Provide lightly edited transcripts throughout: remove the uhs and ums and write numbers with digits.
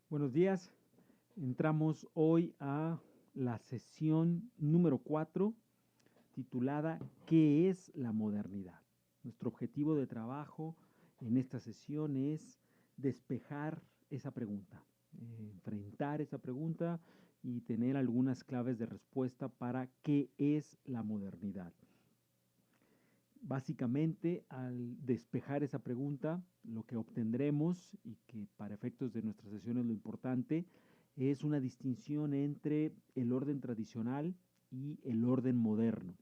Buenos días. Entramos hoy a la sesión número 4, titulada ¿Qué es la modernidad? Nuestro objetivo de trabajo en esta sesión es despejar esa pregunta, enfrentar esa pregunta y tener algunas claves de respuesta para qué es la modernidad. Básicamente, al despejar esa pregunta, lo que obtendremos, y que para efectos de nuestra sesión es lo importante, es una distinción entre el orden tradicional y el orden moderno.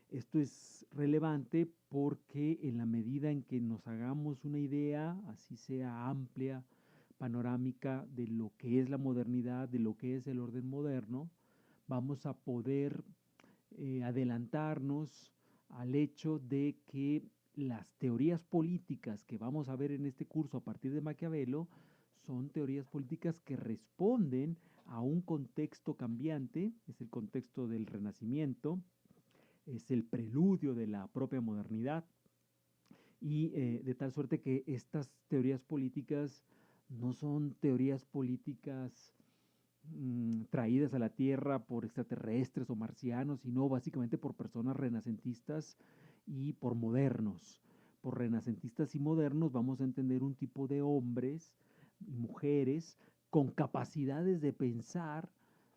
Esto es relevante porque en la medida en que nos hagamos una idea, así sea amplia, panorámica, de lo que es la modernidad, de lo que es el orden moderno, vamos a poder adelantarnos al hecho de que las teorías políticas que vamos a ver en este curso a partir de Maquiavelo son teorías políticas que responden a un contexto cambiante, es el contexto del Renacimiento, es el preludio de la propia modernidad, y de tal suerte que estas teorías políticas no son teorías políticas traídas a la Tierra por extraterrestres o marcianos, sino básicamente por personas renacentistas y por modernos. Por renacentistas y modernos vamos a entender un tipo de hombres y mujeres con capacidades de pensar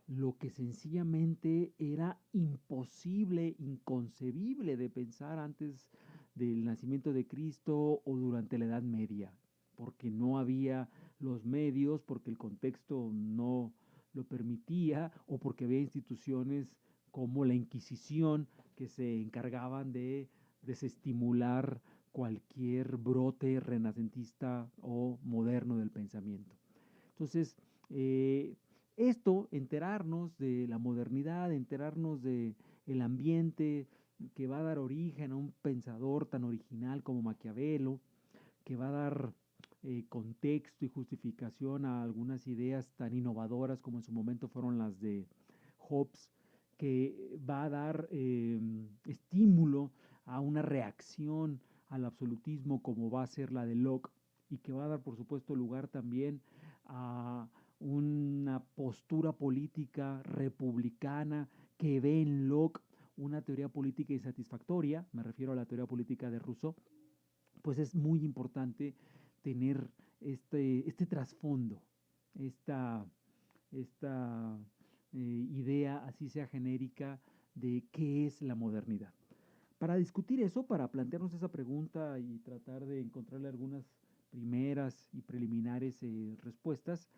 lo que sencillamente era imposible, inconcebible de pensar antes del nacimiento de Cristo o durante la Edad Media, porque no había los medios, porque el contexto no lo permitía o porque había instituciones como la Inquisición que se encargaban de desestimular cualquier brote renacentista o moderno del pensamiento. Entonces, enterarnos de la modernidad, enterarnos de el ambiente que va a dar origen a un pensador tan original como Maquiavelo, que va a dar contexto y justificación a algunas ideas tan innovadoras como en su momento fueron las de Hobbes, que va a dar estímulo a una reacción al absolutismo como va a ser la de Locke, y que va a dar, por supuesto, lugar también a una postura política republicana que ve en Locke una teoría política insatisfactoria, me refiero a la teoría política de Rousseau. Pues es muy importante tener este trasfondo, esta, esta idea, así sea genérica, de qué es la modernidad. Para discutir eso, para plantearnos esa pregunta y tratar de encontrarle algunas primeras y preliminares respuestas,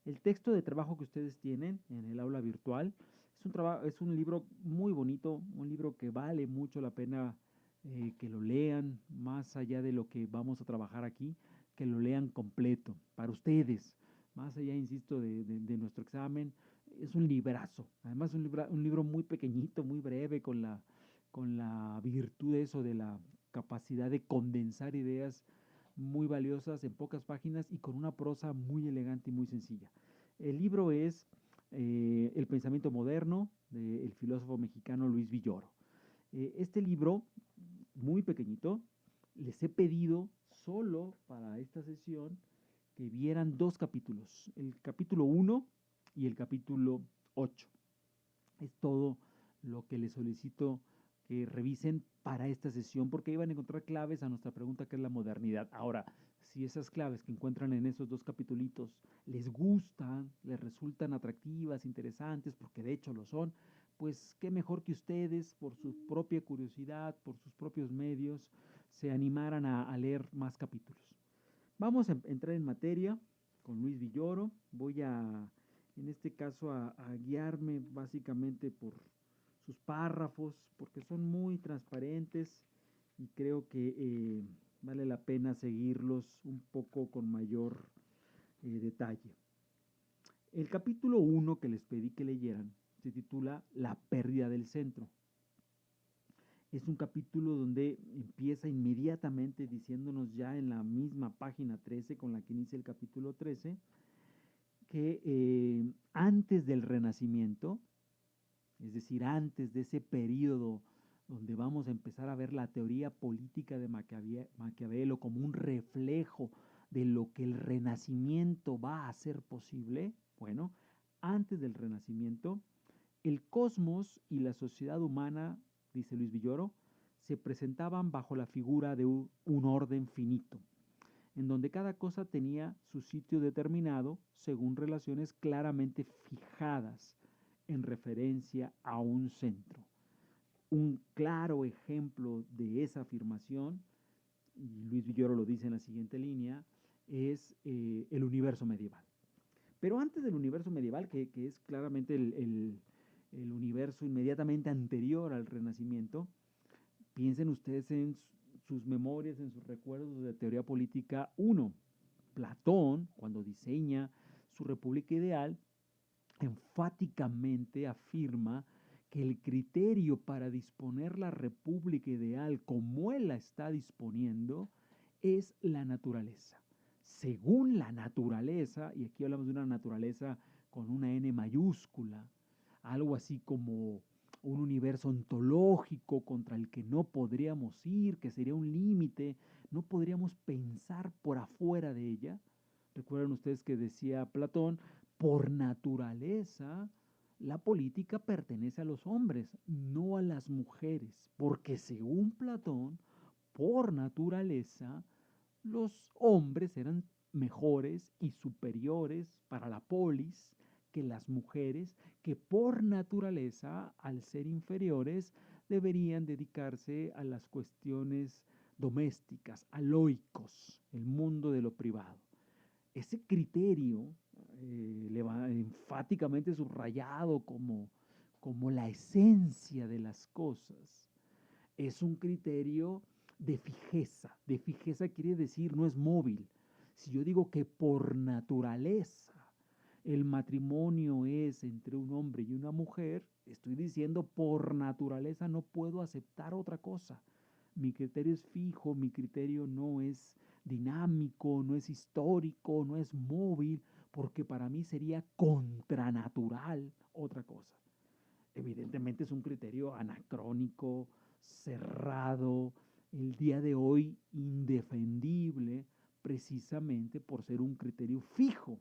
el texto de trabajo que ustedes tienen en el aula virtual es un libro muy bonito, un libro que vale mucho la pena que lo lean, más allá de lo que vamos a trabajar aquí, que lo lean completo, para ustedes, más allá, insisto, de nuestro examen. Es un librazo, además un libro muy pequeñito, muy breve, con la virtud de eso, de la capacidad de condensar ideas muy valiosas en pocas páginas y con una prosa muy elegante y muy sencilla. El libro es El pensamiento moderno del filósofo mexicano Luis Villoro. Este libro, muy pequeñito, les he pedido solo para esta sesión que vieran dos capítulos, el capítulo 1 y el capítulo 8. Es todo lo que les solicito que revisen para esta sesión, porque ahí van a encontrar claves a nuestra pregunta, que es la modernidad. Ahora, si esas claves que encuentran en esos dos capitulitos les gustan, les resultan atractivas, interesantes, porque de hecho lo son, pues qué mejor que ustedes, por su propia curiosidad, por sus propios medios, se animaran a leer más capítulos. Vamos a entrar en materia con Luis Villoro. Voy a, en este caso, a guiarme básicamente por sus párrafos, porque son muy transparentes y creo que vale la pena seguirlos un poco con mayor detalle. El capítulo 1 que les pedí que leyeran se titula La pérdida del centro. Es un capítulo donde empieza inmediatamente diciéndonos ya en la misma página 13 con la que inicia el capítulo 13 que antes del Renacimiento, es decir, antes de ese periodo donde vamos a empezar a ver la teoría política de Maquiavelo como un reflejo de lo que el Renacimiento va a hacer posible, bueno, antes del Renacimiento, el cosmos y la sociedad humana, dice Luis Villoro, se presentaban bajo la figura de un orden finito, en donde cada cosa tenía su sitio determinado según relaciones claramente fijadas en referencia a un centro. Un claro ejemplo de esa afirmación, y Luis Villoro lo dice en la siguiente línea, es el universo medieval. Pero antes del universo medieval, que es claramente el universo inmediatamente anterior al Renacimiento, piensen ustedes en sus memorias, en sus recuerdos de teoría política 1. Platón, cuando diseña su república ideal, enfáticamente afirma que el criterio para disponer la república ideal como él la está disponiendo es la naturaleza. Según la naturaleza, y aquí hablamos de una naturaleza con una N mayúscula, algo así como un universo ontológico contra el que no podríamos ir, que sería un límite, no podríamos pensar por afuera de ella. Recuerdan ustedes que decía Platón, por naturaleza, la política pertenece a los hombres, no a las mujeres, porque según Platón, por naturaleza, los hombres eran mejores y superiores para la polis que las mujeres, que por naturaleza, al ser inferiores, deberían dedicarse a las cuestiones domésticas, a loicos, el mundo de lo privado. Ese criterio le va enfáticamente subrayado como la esencia de las cosas. Es un criterio de fijeza. De fijeza quiere decir no es móvil. Si yo digo que por naturaleza el matrimonio es entre un hombre y una mujer, estoy diciendo por naturaleza no puedo aceptar otra cosa. Mi criterio es fijo, mi criterio no es dinámico, no es histórico, no es móvil, porque para mí sería contranatural otra cosa. Evidentemente es un criterio anacrónico, cerrado, el día de hoy indefendible, precisamente por ser un criterio fijo.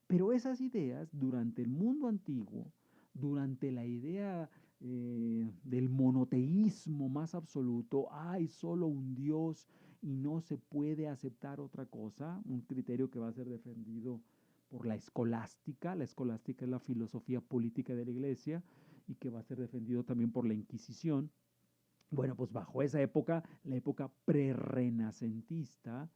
Pero esas ideas durante el mundo antiguo, durante la idea del monoteísmo más absoluto, hay solo un Dios y no se puede aceptar otra cosa, un criterio que va a ser defendido por la escolástica es la filosofía política de la Iglesia y que va a ser defendido también por la Inquisición. Bueno, pues bajo esa época, la época prerrenacentista,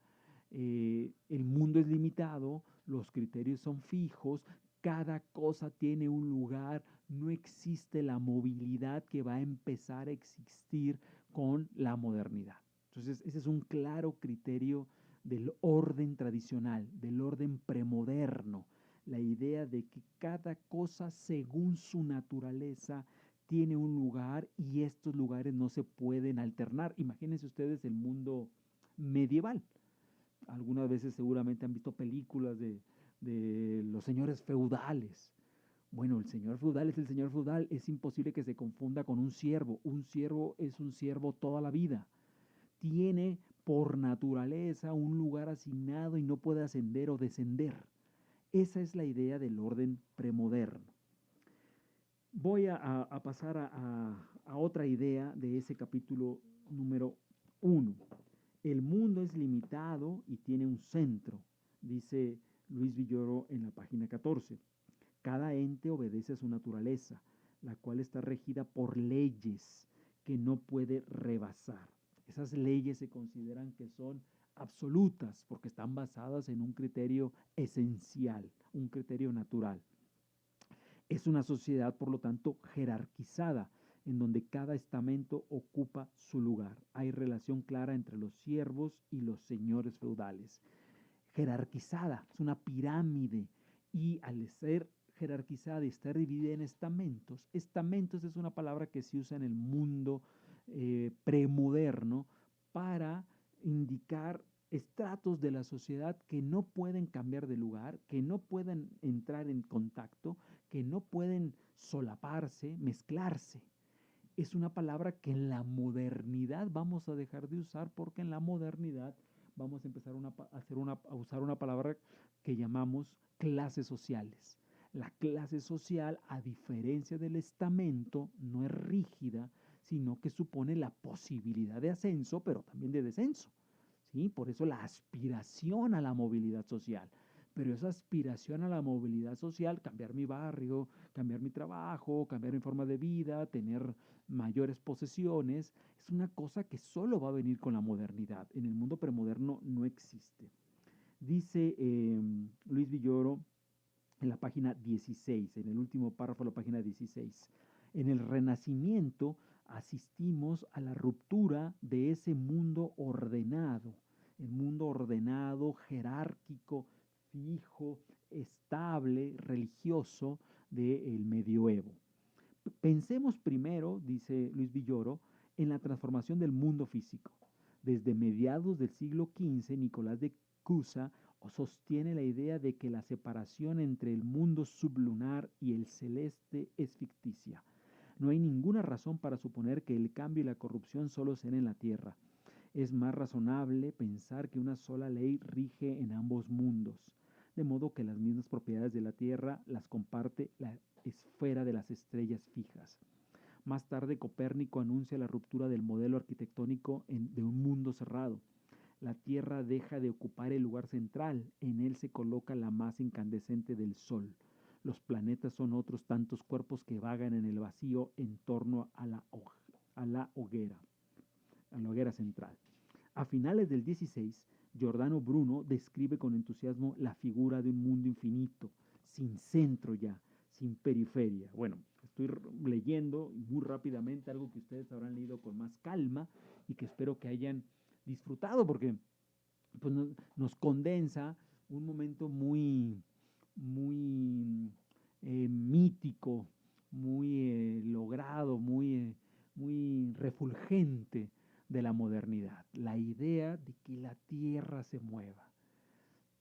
el mundo es limitado, los criterios son fijos, cada cosa tiene un lugar, no existe la movilidad que va a empezar a existir con la modernidad. Entonces, ese es un claro criterio del orden tradicional, del orden premoderno, la idea de que cada cosa según su naturaleza tiene un lugar y estos lugares no se pueden alternar. Imagínense ustedes el mundo medieval. Algunas veces seguramente han visto películas de los señores feudales. Bueno, el señor feudal es el señor feudal, es imposible que se confunda con un siervo. Un siervo es un siervo toda la vida. Tiene por naturaleza un lugar asignado y no puede ascender o descender. Esa es la idea del orden premoderno. Voy a pasar a otra idea de ese capítulo número 1. El mundo es limitado y tiene un centro, dice Luis Villoro en la página 14. Cada ente obedece a su naturaleza, la cual está regida por leyes que no puede rebasar. Esas leyes se consideran que son absolutas porque están basadas en un criterio esencial, un criterio natural. Es una sociedad, por lo tanto, jerarquizada, en donde cada estamento ocupa su lugar. Hay relación clara entre los siervos y los señores feudales. Jerarquizada, es una pirámide, y al ser jerarquizada y estar dividida en estamentos, estamentos es una palabra que se usa en el mundo premoderno para indicar estratos de la sociedad que no pueden cambiar de lugar, que no pueden entrar en contacto, que no pueden solaparse, mezclarse. Es una palabra que en la modernidad vamos a dejar de usar porque en la modernidad vamos a empezar a usar una palabra que llamamos clases sociales. La clase social, a diferencia del estamento, no es rígida, sino que supone la posibilidad de ascenso, pero también de descenso. ¿Sí? Por eso la aspiración a la movilidad social. Pero esa aspiración a la movilidad social, cambiar mi barrio, cambiar mi trabajo, cambiar mi forma de vida, tener mayores posesiones, es una cosa que solo va a venir con la modernidad. En el mundo premoderno no existe. Dice Luis Villoro en la página 16, en el último párrafo de la página 16. En el Renacimiento asistimos a la ruptura de ese mundo ordenado, el mundo ordenado, jerárquico, fijo, estable, religioso del medioevo. Pensemos primero, dice Luis Villoro, en la transformación del mundo físico. Desde mediados del siglo XV, Nicolás de Cusa sostiene la idea de que la separación entre el mundo sublunar y el celeste es ficticia. No hay ninguna razón para suponer que el cambio y la corrupción solo se den en la Tierra. Es más razonable pensar que una sola ley rige en ambos mundos, de modo que las mismas propiedades de la Tierra las comparte la esfera de las estrellas fijas. Más tarde, Copérnico anuncia la ruptura del modelo arquitectónico de un mundo cerrado. La Tierra deja de ocupar el lugar central, en él se coloca la masa incandescente del Sol. Los planetas son otros tantos cuerpos que vagan en el vacío en torno a la hoguera central. A finales del 16, Giordano Bruno describe con entusiasmo la figura de un mundo infinito, sin centro ya, sin periferia. Bueno, estoy leyendo muy rápidamente algo que ustedes habrán leído con más calma y que espero que hayan disfrutado porque pues, nos condensa un momento muy mítico, muy logrado, muy refulgente de la modernidad. La idea de que la Tierra se mueva,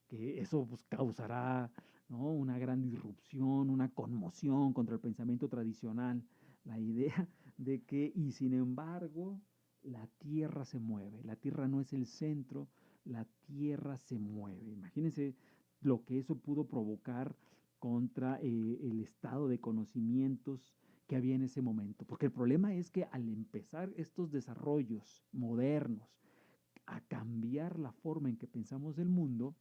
que eso pues, causará, ¿no?, una gran disrupción, una conmoción contra el pensamiento tradicional. La idea de que, y sin embargo, la Tierra se mueve. La Tierra no es el centro, la Tierra se mueve. Imagínense lo que eso pudo provocar contra el estado de conocimientos que había en ese momento. Porque el problema es que al empezar estos desarrollos modernos a cambiar la forma en que pensamos el mundo,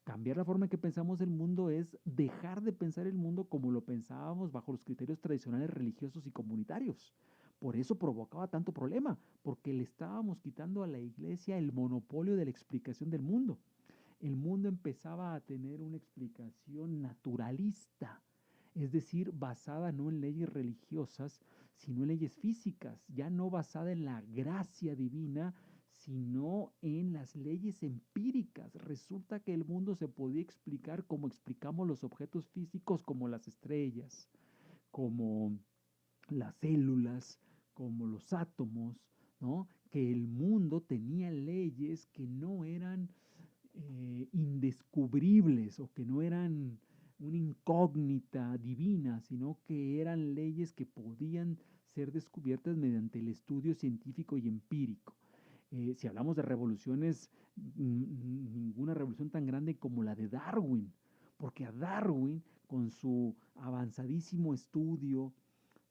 cambiar la forma en que pensamos el mundo es dejar de pensar el mundo como lo pensábamos bajo los criterios tradicionales religiosos y comunitarios. Por eso provocaba tanto problema, porque le estábamos quitando a la iglesia el monopolio de la explicación del mundo. El mundo empezaba a tener una explicación naturalista, es decir, basada no en leyes religiosas, sino en leyes físicas, ya no basada en la gracia divina, sino en las leyes empíricas. Resulta que el mundo se podía explicar como explicamos los objetos físicos, como las estrellas, como las células, como los átomos, ¿no? Que el mundo tenía leyes que no eran indescubribles o que no eran una incógnita divina, sino que eran leyes que podían ser descubiertas mediante el estudio científico y empírico. Si hablamos de revoluciones, ninguna revolución tan grande como la de Darwin, porque a Darwin, con su avanzadísimo estudio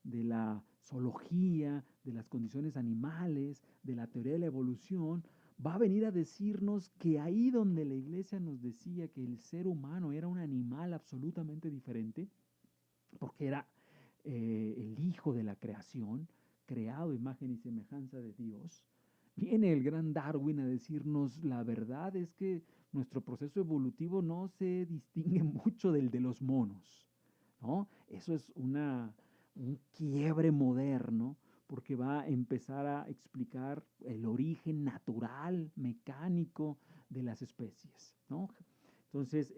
de la zoología, de las condiciones animales, de la teoría de la evolución, va a venir a decirnos que ahí donde la iglesia nos decía que el ser humano era un animal absolutamente diferente, porque era el hijo de la creación, creado a imagen y semejanza de Dios, viene el gran Darwin a decirnos la verdad es que nuestro proceso evolutivo no se distingue mucho del de los monos, ¿no? Eso es un quiebre moderno porque va a empezar a explicar el origen natural, mecánico de las especies, ¿no? Entonces,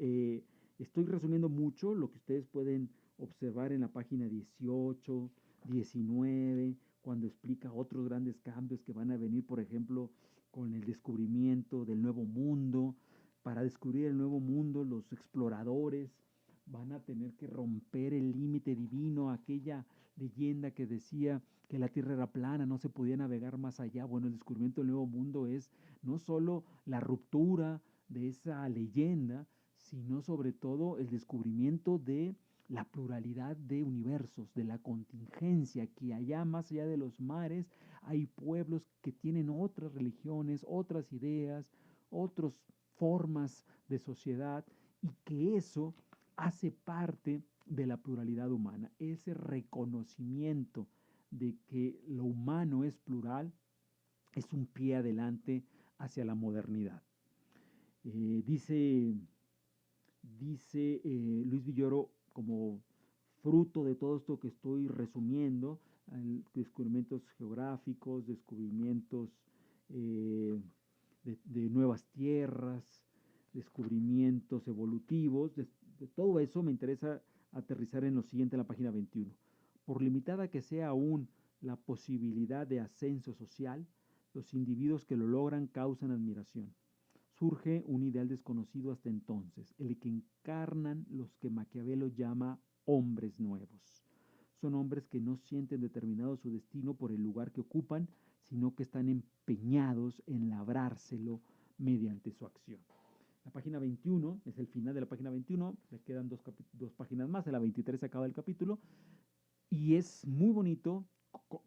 estoy resumiendo mucho lo que ustedes pueden observar en la página 18, 19, cuando explica otros grandes cambios que van a venir, por ejemplo, con el descubrimiento del nuevo mundo. Para descubrir el nuevo mundo, los exploradores van a tener que romper el límite divino, aquella leyenda que decía que la tierra era plana, no se podía navegar más allá. Bueno, el descubrimiento del nuevo mundo es no solo la ruptura de esa leyenda, sino sobre todo el descubrimiento de la pluralidad de universos, de la contingencia, que allá más allá de los mares hay pueblos que tienen otras religiones, otras ideas, otras formas de sociedad y que eso hace parte de la pluralidad humana. Ese reconocimiento de que lo humano es plural es un pie adelante hacia la modernidad. Dice Luis Villoro, como fruto de todo esto que estoy resumiendo, descubrimientos geográficos, descubrimientos de nuevas tierras, descubrimientos evolutivos, de todo eso me interesa aterrizar en lo siguiente en la página 21. Por limitada que sea aún la posibilidad de ascenso social, los individuos que lo logran causan admiración. Surge un ideal desconocido hasta entonces, el que encarnan los que Maquiavelo llama hombres nuevos. Son hombres que no sienten determinado su destino por el lugar que ocupan, sino que están empeñados en labrárselo mediante su acción. La página 21 es el final de la página 21, le quedan dos páginas más, en la 23 se acaba el capítulo, y es muy bonito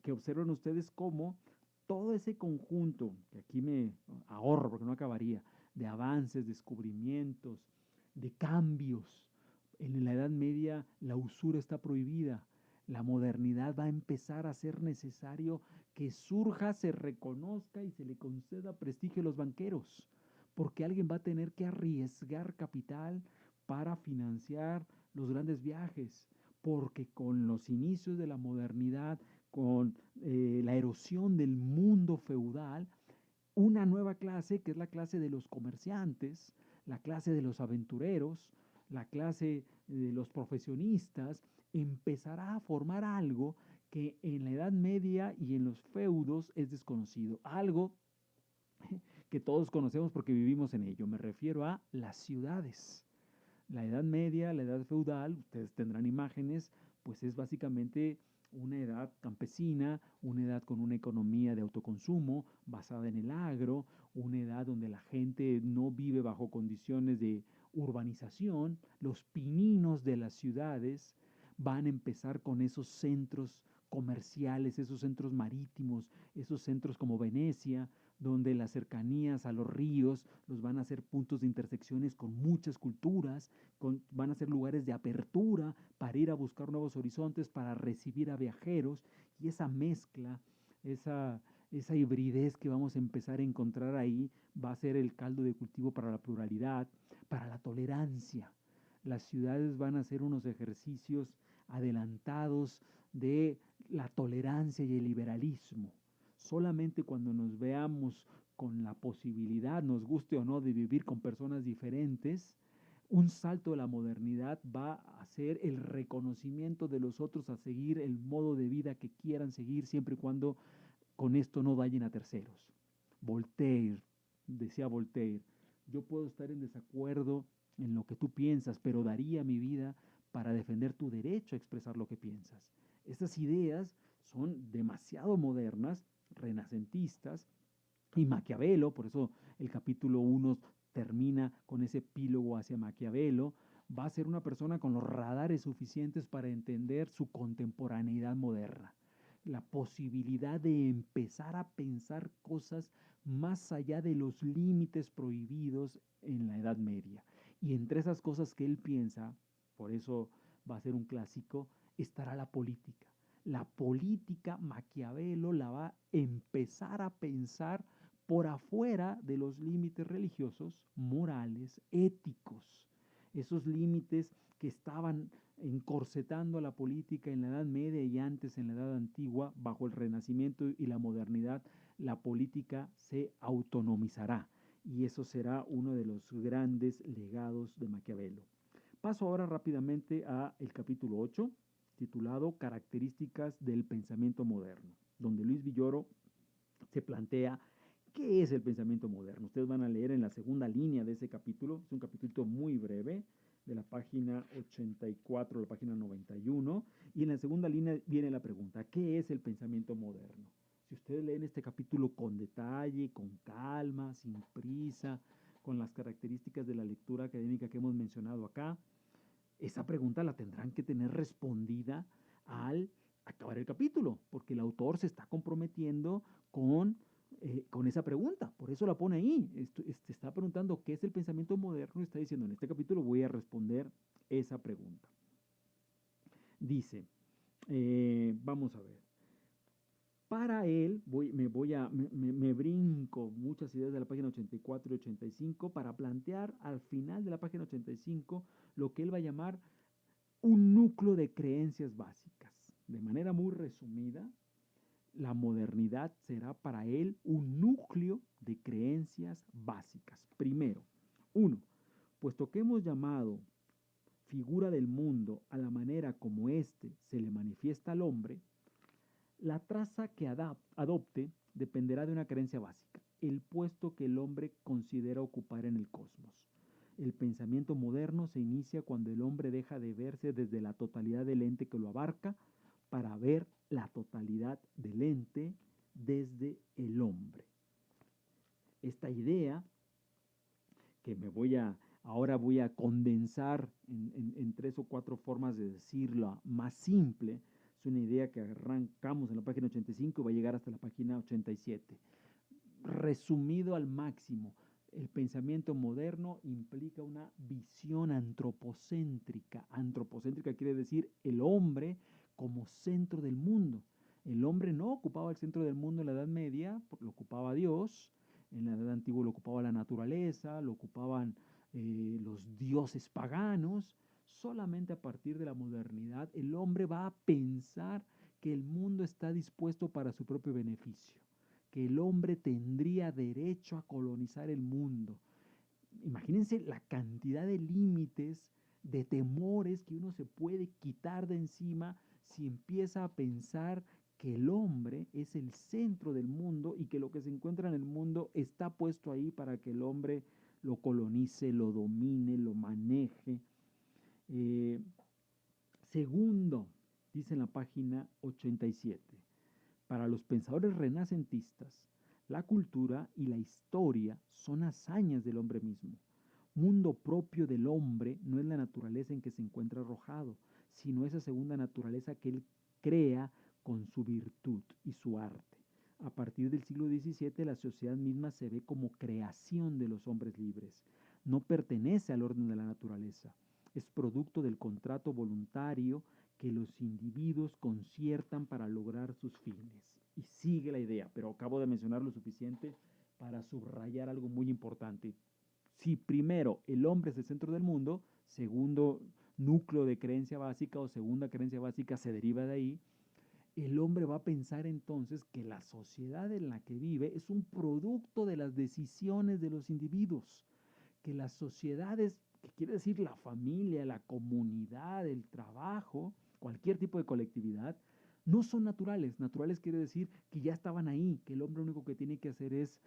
que observen ustedes cómo todo ese conjunto, que aquí me ahorro porque no acabaría, de avances, descubrimientos, de cambios. En la Edad Media la usura está prohibida. La modernidad va a empezar a ser necesario que surja, se reconozca y se le conceda prestigio a los banqueros, porque alguien va a tener que arriesgar capital para financiar los grandes viajes, porque con los inicios de la modernidad, con la erosión del mundo feudal, una nueva clase, que es la clase de los comerciantes, la clase de los aventureros, la clase de los profesionistas, empezará a formar algo que en la Edad Media y en los feudos es desconocido, algo que todos conocemos porque vivimos en ello. Me refiero a las ciudades. La Edad Media, la Edad Feudal, ustedes tendrán imágenes, pues es básicamente una edad campesina, una edad con una economía de autoconsumo basada en el agro, una edad donde la gente no vive bajo condiciones de urbanización. Los pininos de las ciudades van a empezar con esos centros comerciales, esos centros marítimos, esos centros como Venecia, donde las cercanías a los ríos los van a hacer puntos de intersecciones con muchas culturas, van a ser lugares de apertura para ir a buscar nuevos horizontes, para recibir a viajeros, y esa mezcla, esa hibridez que vamos a empezar a encontrar ahí va a ser el caldo de cultivo para la pluralidad, para la tolerancia. Las ciudades van a ser unos ejercicios adelantados de la tolerancia y el liberalismo. Solamente cuando nos veamos con la posibilidad, nos guste o no, de vivir con personas diferentes, un salto de la modernidad va a ser el reconocimiento de los otros a seguir el modo de vida que quieran seguir, siempre y cuando con esto no dañen a terceros. Voltaire, decía Voltaire, yo puedo estar en desacuerdo en lo que tú piensas, pero daría mi vida para defender tu derecho a expresar lo que piensas. Estas ideas son demasiado modernas, renacentistas, y Maquiavelo, por eso el capítulo 1 termina con ese epílogo hacia Maquiavelo, va a ser una persona con los radares suficientes para entender su contemporaneidad moderna, la posibilidad de empezar a pensar cosas más allá de los límites prohibidos en la Edad Media. Y entre esas cosas que él piensa, por eso va a ser un clásico, estará la política. La política Maquiavelo la va a empezar a pensar por afuera de los límites religiosos, morales, éticos. Esos límites que estaban encorsetando a la política en la Edad Media y antes en la Edad Antigua, bajo el Renacimiento y la modernidad, la política se autonomizará. Y eso será uno de los grandes legados de Maquiavelo. Paso ahora rápidamente a el capítulo 8, titulado Características del pensamiento moderno, donde Luis Villoro se plantea qué es el pensamiento moderno. Ustedes van a leer en la segunda línea de ese capítulo, es un capítulo muy breve, de la página 84, la página 91, y en la segunda línea viene la pregunta, ¿qué es el pensamiento moderno? Si ustedes leen este capítulo con detalle, con calma, sin prisa, con las características de la lectura académica que hemos mencionado acá, esa pregunta la tendrán que tener respondida al acabar el capítulo, porque el autor se está comprometiendo con esa pregunta. Por eso la pone ahí. Está preguntando qué es el pensamiento moderno y está diciendo, en este capítulo voy a responder esa pregunta. Dice, vamos a ver. Para él, me brinco muchas ideas de la página 84 y 85 para plantear al final de la página 85 lo que él va a llamar un núcleo de creencias básicas. De manera muy resumida, la modernidad será para él un núcleo de creencias básicas. Primero, uno, puesto que hemos llamado figura del mundo a la manera como éste se le manifiesta al hombre, la traza que adopte dependerá de una creencia básica, el puesto que el hombre considera ocupar en el cosmos. El pensamiento moderno se inicia cuando el hombre deja de verse desde la totalidad del ente que lo abarca para ver la totalidad del ente desde el hombre. Esta idea, que ahora voy a condensar en 3 o 4 formas de decirlo más simple, es una idea que arrancamos en la página 85 y va a llegar hasta la página 87. Resumido al máximo, el pensamiento moderno implica una visión antropocéntrica. Antropocéntrica quiere decir el hombre como centro del mundo. El hombre no ocupaba el centro del mundo en la Edad Media, lo ocupaba Dios. En la Edad Antigua lo ocupaba la naturaleza, lo ocupaban los dioses paganos. Solamente a partir de la modernidad el hombre va a pensar que el mundo está dispuesto para su propio beneficio, que el hombre tendría derecho a colonizar el mundo. Imagínense la cantidad de límites, de temores que uno se puede quitar de encima si empieza a pensar que el hombre es el centro del mundo y que lo que se encuentra en el mundo está puesto ahí para que el hombre lo colonice, lo domine, lo maneje. Segundo, dice en la página 87, para los pensadores renacentistas, la cultura y la historia son hazañas del hombre mismo. Mundo propio del hombre no es la naturaleza en que se encuentra arrojado, sino esa segunda naturaleza que él crea con su virtud y su arte. A partir del siglo XVII, la sociedad misma se ve como creación de los hombres libres. No pertenece al orden de la naturaleza. Es producto del contrato voluntario que los individuos conciertan para lograr sus fines. Y sigue la idea, pero acabo de mencionar lo suficiente para subrayar algo muy importante. Si primero el hombre es el centro del mundo, segundo núcleo de creencia básica o segunda creencia básica se deriva de ahí, el hombre va a pensar entonces que la sociedad en la que vive es un producto de las decisiones de los individuos, que las sociedades, que quiere decir la familia, la comunidad, el trabajo, cualquier tipo de colectividad, no son naturales. Naturales quiere decir que ya estaban ahí, que el hombre lo único que tiene que hacer es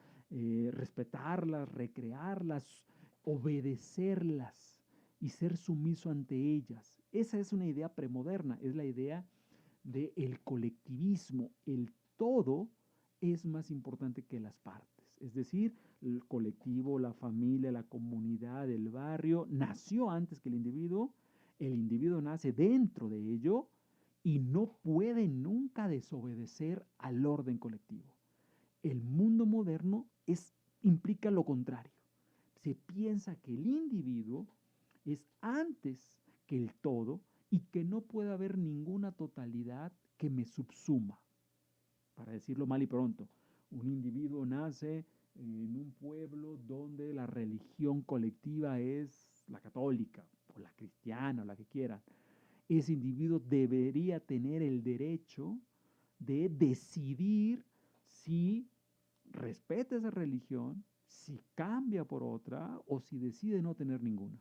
respetarlas, recrearlas, obedecerlas y ser sumiso ante ellas. Esa es una idea premoderna, es la idea del colectivismo. El todo es más importante que las partes. Es decir, el colectivo, la familia, la comunidad, el barrio, nació antes que el individuo nace dentro de ello y no puede nunca desobedecer al orden colectivo. El mundo moderno implica lo contrario. Se piensa que el individuo es antes que el todo y que no puede haber ninguna totalidad que me subsuma. Para decirlo mal y pronto, un individuo nace en un pueblo donde la religión colectiva es la católica o la cristiana o la que quieran. Ese individuo debería tener el derecho de decidir si respeta esa religión, si cambia por otra o si decide no tener ninguna.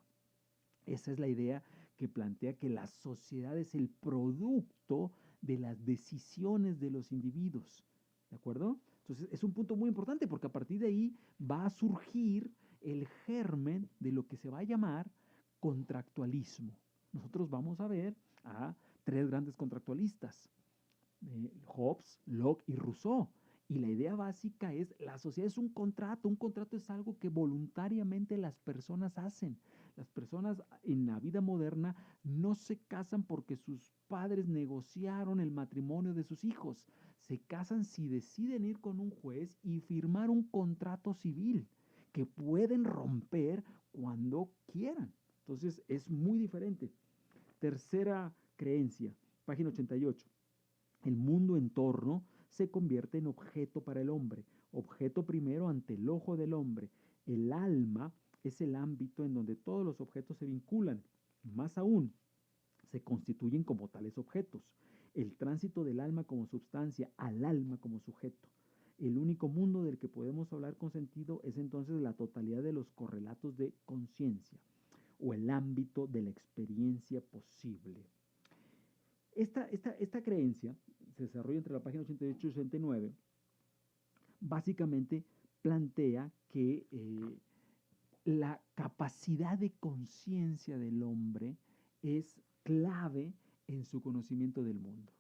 Esa es la idea que plantea que la sociedad es el producto de las decisiones de los individuos. ¿De acuerdo? Entonces es un punto muy importante porque a partir de ahí va a surgir el germen de lo que se va a llamar contractualismo. Nosotros vamos a ver a tres grandes contractualistas, Hobbes, Locke y Rousseau. Y la idea básica es, la sociedad es un contrato es algo que voluntariamente las personas hacen. Las personas en la vida moderna no se casan porque sus padres negociaron el matrimonio de sus hijos. Se casan si deciden ir con un juez y firmar un contrato civil que pueden romper cuando quieran. Entonces es muy diferente. Tercera creencia, página 88. El mundo en torno se convierte en objeto para el hombre, objeto primero ante el ojo del hombre. El alma es el ámbito en donde todos los objetos se vinculan. Más aún, se constituyen como tales objetos. El tránsito del alma como sustancia al alma como sujeto. El único mundo del que podemos hablar con sentido es entonces la totalidad de los correlatos de conciencia o el ámbito de la experiencia posible. Esta creencia se desarrolla entre la página 88 y 89. Básicamente plantea que la capacidad de conciencia del hombre es clave en su conocimiento del mundo.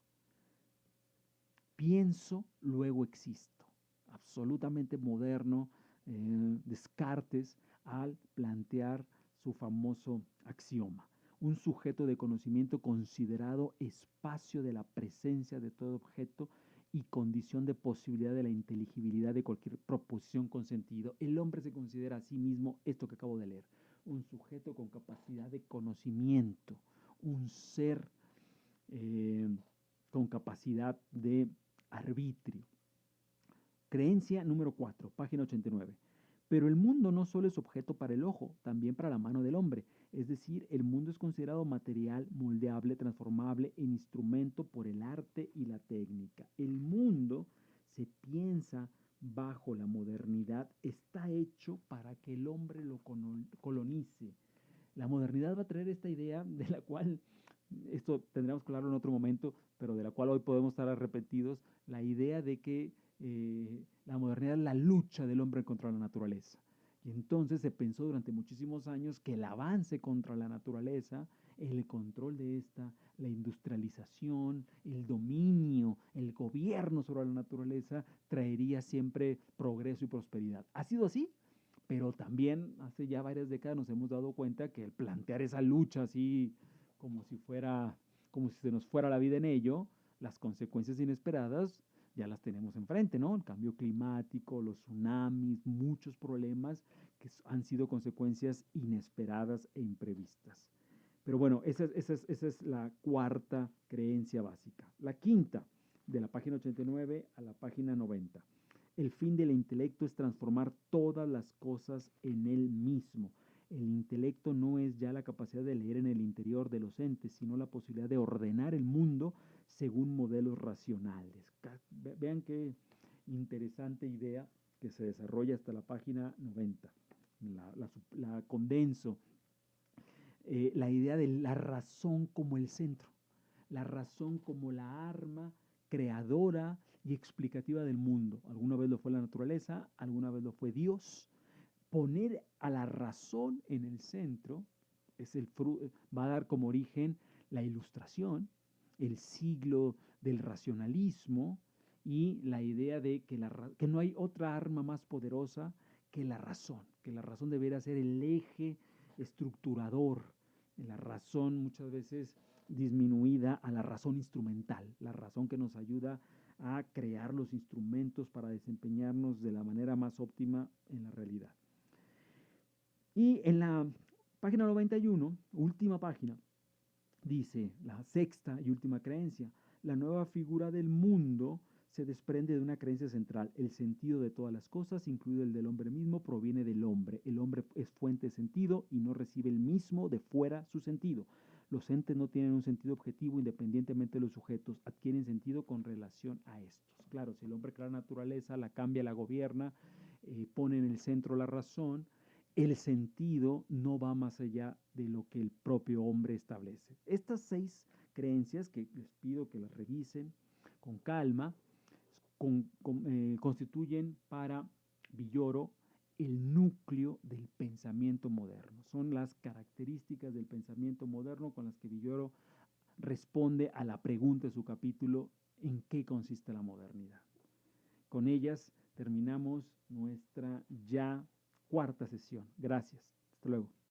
Pienso, luego existo. Absolutamente moderno, Descartes, al plantear su famoso axioma. Un sujeto de conocimiento considerado espacio de la presencia de todo objeto y condición de posibilidad de la inteligibilidad de cualquier proposición con sentido. El hombre se considera a sí mismo esto que acabo de leer, un sujeto con capacidad de conocimiento, un ser con capacidad de arbitrio. Creencia número 4, página 89. Pero el mundo no solo es objeto para el ojo, también para la mano del hombre. Es decir, el mundo es considerado material, moldeable, transformable en instrumento por el arte y la técnica. El mundo se piensa bajo la modernidad, está hecho para que el hombre lo colonice. La modernidad va a traer esta idea de la cual, esto tendremos que hablarlo en otro momento, pero de la cual hoy podemos estar arrepentidos, la idea de que la modernidad es la lucha del hombre contra la naturaleza. Y entonces se pensó durante muchísimos años que el avance contra la naturaleza, el control de esta, la industrialización, el dominio, el gobierno sobre la naturaleza, traería siempre progreso y prosperidad. ¿Ha sido así? Pero también hace ya varias décadas nos hemos dado cuenta que el plantear esa lucha así como si fuera, como si se nos fuera la vida en ello, las consecuencias inesperadas ya las tenemos enfrente, ¿no? El cambio climático, los tsunamis, muchos problemas que han sido consecuencias inesperadas e imprevistas. Pero bueno, esa es la cuarta creencia básica. La quinta, de la página 89 a la página 90. El fin del intelecto es transformar todas las cosas en él mismo. El intelecto no es ya la capacidad de leer en el interior de los entes, sino la posibilidad de ordenar el mundo según modelos racionales. Vean qué interesante idea que se desarrolla hasta la página 90. La condenso. La idea de la razón como el centro, la razón como la arma creadora y explicativa del mundo. Alguna vez lo fue la naturaleza, alguna vez lo fue Dios. Poner a la razón en el centro es va a dar como origen la Ilustración, el siglo del racionalismo y la idea de que no hay otra arma más poderosa que la razón debería ser el eje estructurador, la razón muchas veces disminuida a la razón instrumental, la razón que nos ayuda a crear los instrumentos para desempeñarnos de la manera más óptima en la realidad. Y en la página 91, última página, dice la sexta y última creencia, la nueva figura del mundo se desprende de una creencia central. El sentido de todas las cosas, incluido el del hombre mismo, proviene del hombre. El hombre es fuente de sentido y no recibe el mismo de fuera su sentido. Los entes no tienen un sentido objetivo independientemente de los sujetos, adquieren sentido con relación a estos. Claro, si el hombre crea la naturaleza, la cambia, la gobierna, pone en el centro la razón, el sentido no va más allá de lo que el propio hombre establece. Estas 6 creencias, que les pido que las revisen con calma, constituyen para Villoro el núcleo del pensamiento moderno. Son las características del pensamiento moderno con las que Villoro responde a la pregunta de su capítulo, ¿en qué consiste la modernidad? Con ellas terminamos nuestra ya cuarta sesión. Gracias. Hasta luego.